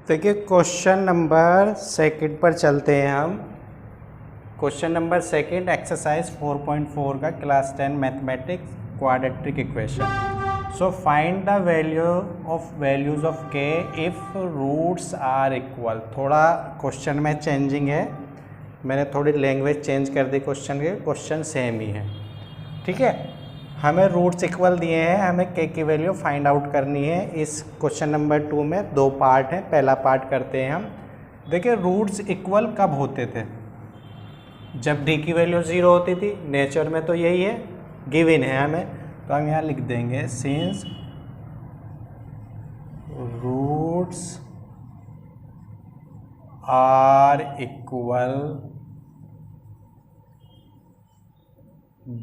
देखिए question number second पर चलते हैं हम। क्वेश्चन नंबर सेकंड एक्सरसाइज 4.4 का class 10 mathematics quadratic equation. So find the values of के इफ रूट्स आर इक्वल। थोड़ा क्वेश्चन में चेंजिंग है, मैंने थोड़ी लैंग्वेज चेंज कर दी क्वेश्चन के, क्वेश्चन सेम ही है। ठीक है, हमें रूट्स इक्वल दिए हैं, हमें के की वैल्यू फाइंड आउट करनी है। इस क्वेश्चन नंबर 2 में दो पार्ट हैं, पहला पार्ट करते हैं हम। देखिए रूट्स इक्वल कब होते थे? जब डी की वैल्यू 0 होती थी। नेचर में तो यही है, गिवन है हमें, तो हम यहाँ लिख देंगे since roots are equal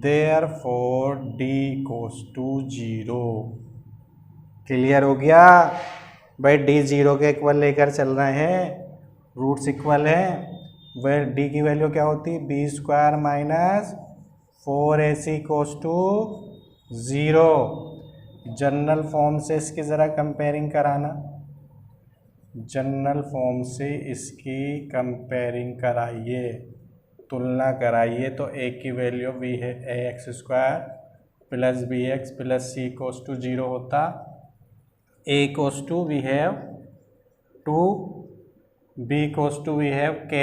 Therefore d goes to 0। Clear हो गया भाई? d 0 के इक्वल लेकर चल रहे हैं, रूट्स इक्वल है। वह d की वैल्यू क्या होती है? B square minus 4ac goes to 0। General form से इसकी ज़रा कंपेयरिंग कराना, जनरल फॉर्म से इसकी कंपेयरिंग कराइए, तुलना कराइए। तो a की वैल्यू भी है ax square plus b x plus c goes to 0 होता। a goes to we have 2, b goes to we have k,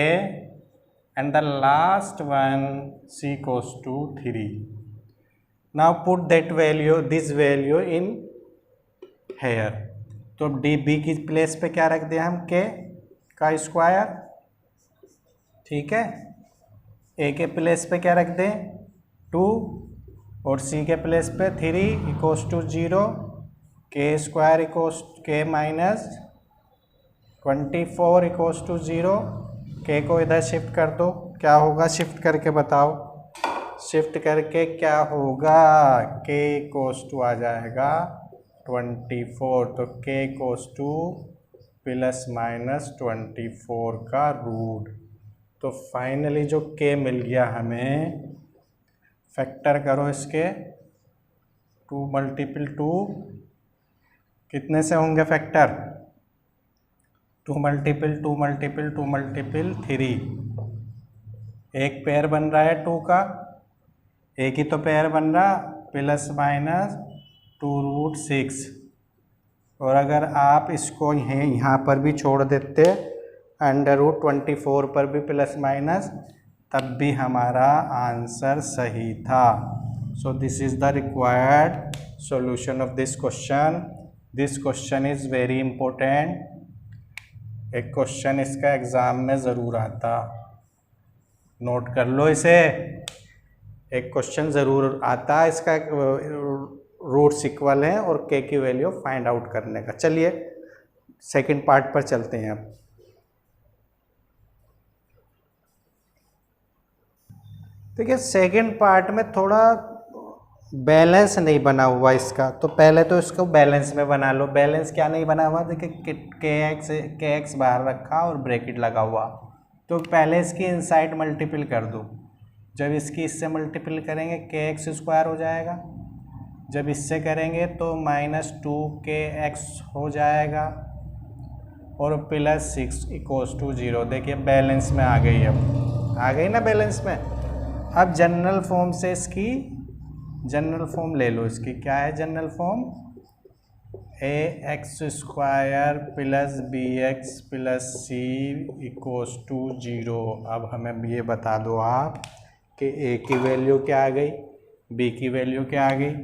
and the last one c goes to 3। Now put that value, this value in here. तो D b की place पे क्या रख दिया हम? k का square. ठीक है, ए के प्लेस पे क्या रख दें? 2, और सी के प्लेस पे 3 equals to 0। K square equals k minus 24 equals to 0। K को इधर शिफ्ट कर दो, क्या होगा? शिफ्ट करके बताओ, शिफ्ट करके क्या होगा? के इक्वस टू आ जाएगा 24। तो के इक्वस टू प्लस माइनस 24 का रूट। तो फाइनली जो k मिल गया हमें, फैक्टर करो इसके, 2 मल्टीपल 2 कितने से होंगे फैक्टर? 2 multiple 2 multiple 2 multiple 3। एक पेयर बन रहा है 2 का, एक ही तो पेयर बन रहा, प्लस माइनस 2√6। और अगर आप इसको यहाँ पर भी छोड़ देते √24 पर भी प्लस माइनस, तब भी हमारा आंसर सही था। So this is the required solution of this question. This question is very important. एक क्वेश्चन इसका एग्जाम में ज़रूर आता, नोट कर लो इसे। एक क्वेश्चन ज़रूर आता है इसका, रूट्स इक्वल हैं और के की वैल्यू फाइंड आउट करने का। चलिए सेकंड पार्ट पर चलते हैं अब। देखिए सेकंड पार्ट में थोड़ा बैलेंस नहीं बना हुआ इसका, तो पहले तो इसको बैलेंस में बना लो। बैलेंस क्या नहीं बना हुआ? देखिए के एक्स बाहर रखा और ब्रैकेट लगा हुआ, तो पहले इसकी इनसाइड मल्टीपल कर दो। जब इसकी इससे मल्टीपल करेंगे के एक्स स्क्वायर हो जाएगा, जब इससे करेंगे तो -2kx हो जाएगा, और प्लस 6 इक्वस टू 0। देखिए बैलेंस में आ गई, अब आ गई ना बैलेंस में। अब जनरल फॉर्म से इसकी जनरल फॉर्म ले लो। इसकी क्या है general form? ax square plus b x plus c equals to 0। अब हमें ये बता दो आप कि a की वैल्यू क्या आ गई, b की वैल्यू क्या आ गई?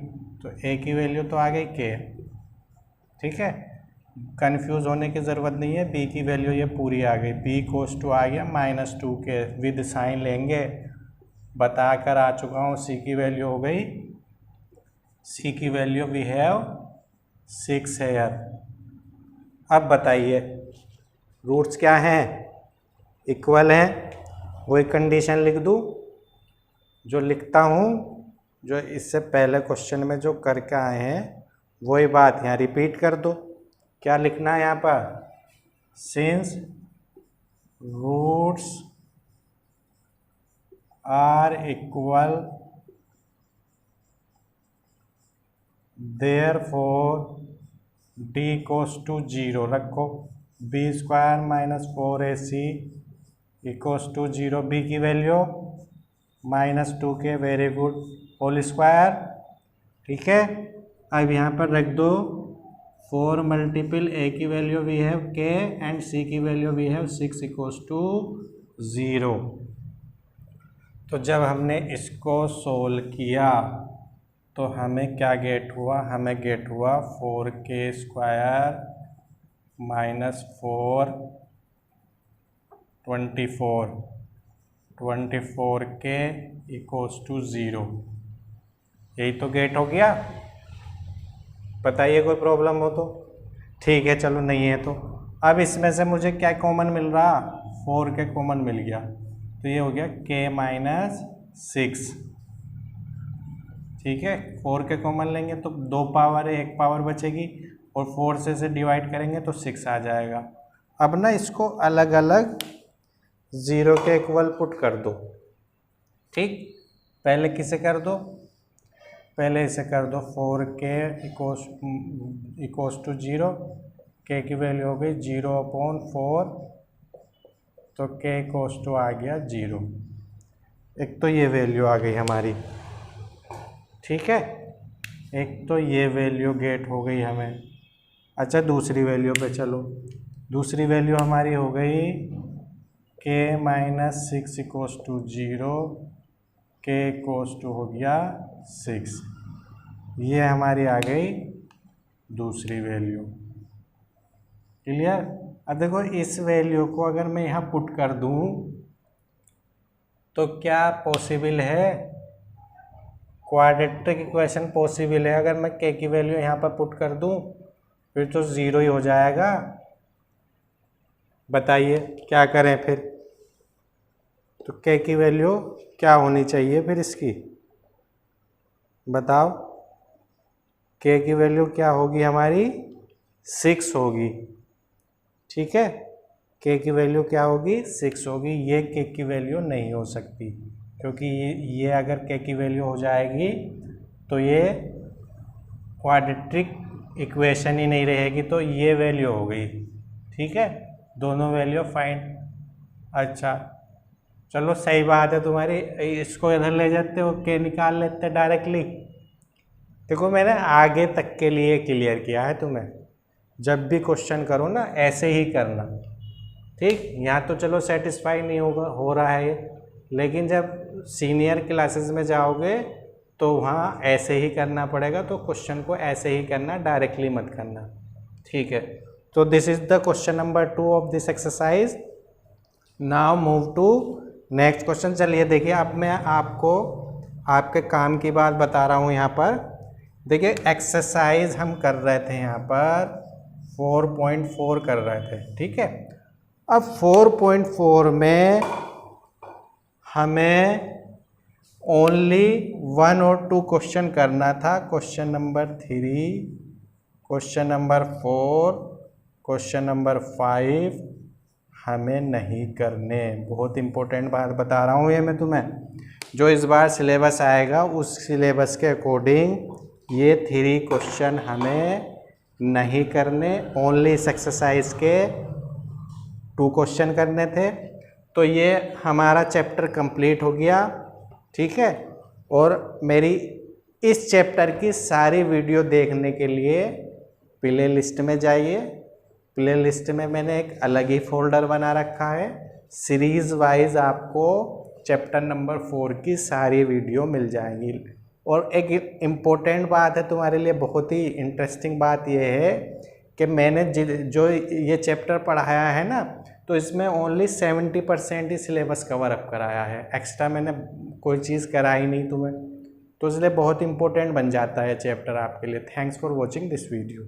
तो a की वैल्यू तो आ गई k। ठीक है, कंफ्यूज होने की ज़रूरत नहीं है, b की वैल्यू ये पूरी आ गई। b इक्वस टू आ गया -2k, विद साइन लेंगे, बता कर आ चुका हूँ। c की वैल्यू हो गई, c की वैल्यू वी हैव 6 है यार। अब बताइए रूट्स क्या हैं? इक्वल हैं। वही कंडीशन लिख दूँ जो लिखता हूँ, जो इससे पहले क्वेश्चन में जो करके आए हैं, वही बात यहाँ रिपीट कर दो। क्या लिखना है यहाँ पर? Since roots are equal therefore d equals to 0 रखो। B square minus 4ac equals to 0, b की value -2k, very good, whole square. ठीक है, अब यहाँ पर रख दो 4 मल्टीपल ए की value we have k and c की value we have 6 equals to 0। तो जब हमने इसको सोल्व किया तो हमें क्या गेट हुआ, हमें गेट हुआ 4k square minus 4 24k equals to 0। यही तो गेट हो गया। बताइए कोई प्रॉब्लम हो तो। ठीक है, चलो नहीं है तो अब इसमें से मुझे क्या कॉमन मिल रहा, 4k कॉमन मिल गया, तो ये हो गया k माइनस 6। ठीक है, 4k कॉमन लेंगे तो 2 पावर है, 1 पावर बचेगी और 4 से डिवाइड करेंगे तो 6 आ जाएगा। अब ना इसको अलग अलग 0 के इक्वल पुट कर दो। ठीक, पहले किसे कर दो, पहले इसे कर दो 4k इक्वल्स टू 0, k की वैल्यू हो गई 0/4, तो k इक्वल्स टू आ गया 0। एक तो ये वैल्यू आ गई हमारी। ठीक है, एक तो ये वैल्यू गेट हो गई हमें। अच्छा, दूसरी वैल्यू पे चलो। दूसरी वैल्यू हमारी हो गई k minus 6 equals to 0, k equals to हो गया 6। ये हमारी आ गई दूसरी वैल्यू। क्लियर। अब देखो इस वैल्यू को अगर मैं यहाँ पुट कर दूँ तो क्या पॉसिबल है, क्वाड्रेटिक इक्वेशन पॉसिबल है। अगर मैं k की वैल्यू यहाँ पर पुट कर दूँ फिर तो 0 ही हो जाएगा। बताइए क्या करें फिर। तो k की वैल्यू क्या होनी चाहिए फिर इसकी, बताओ। k की वैल्यू क्या होगी हमारी, 6 होगी। ठीक है, k की वैल्यू क्या होगी, 6 होगी। ये k की वैल्यू नहीं हो सकती, क्योंकि ये अगर k की वैल्यू हो जाएगी तो ये क्वाड्रेटिक इक्वेशन ही नहीं रहेगी, तो ये वैल्यू हो गई। ठीक है, दोनों वैल्यू फाइंड। अच्छा चलो, सही बात है तुम्हारी। इसको इधर ले जाते हो, k निकाल लेते डायरेक्टली। देखो मैंने आगे तक के लिए क्लियर किया है तुम्हें, जब भी क्वेश्चन करो ना ऐसे ही करना। ठीक, यहाँ तो चलो सेटिस्फाई नहीं होगा, हो रहा है ये, लेकिन जब सीनियर क्लासेस में जाओगे तो वहाँ ऐसे ही करना पड़ेगा। तो क्वेश्चन को ऐसे ही करना, डायरेक्टली मत करना। ठीक है, तो this is the question number 2 of this exercise. Now move to next question. चलिए देखिए, अब मैं आपको आपके काम की बात बता रहा हूँ। यहाँ पर देखिए एक्सरसाइज हम कर रहे थे, यहाँ पर 4.4 कर रहे थे। ठीक है, अब 4.4 में हमें ओनली 1 और 2 क्वेश्चन करना था। Question number 3, question number 4, question number 5 हमें नहीं करने। बहुत इंपॉर्टेंट बात बता रहा हूँ ये मैं तुम्हें। जो इस बार सिलेबस आएगा उस सिलेबस के अकॉर्डिंग ये 3 क्वेश्चन हमें नहीं करने। ओनली इस एक्सरसाइज के 2 क्वेश्चन करने थे। तो ये हमारा चैप्टर कंप्लीट हो गया। ठीक है, और मेरी इस चैप्टर की सारी वीडियो देखने के लिए प्ले लिस्ट में जाइए। प्ले लिस्ट में मैंने एक अलग ही फोल्डर बना रखा है। सीरीज वाइज आपको चैप्टर नंबर 4 की सारी वीडियो मिल जाएंगी। और एक इम्पोर्टेंट बात है तुम्हारे लिए, बहुत ही इंटरेस्टिंग बात यह है कि मैंने जो ये चैप्टर पढ़ाया है ना, तो इसमें ओनली 70% ही सिलेबस कवर अप कराया है। एक्स्ट्रा मैंने कोई चीज़ कराई नहीं तुम्हें, तो इसलिए बहुत इंपॉर्टेंट बन जाता है चैप्टर आपके लिए। Thanks for watching this video.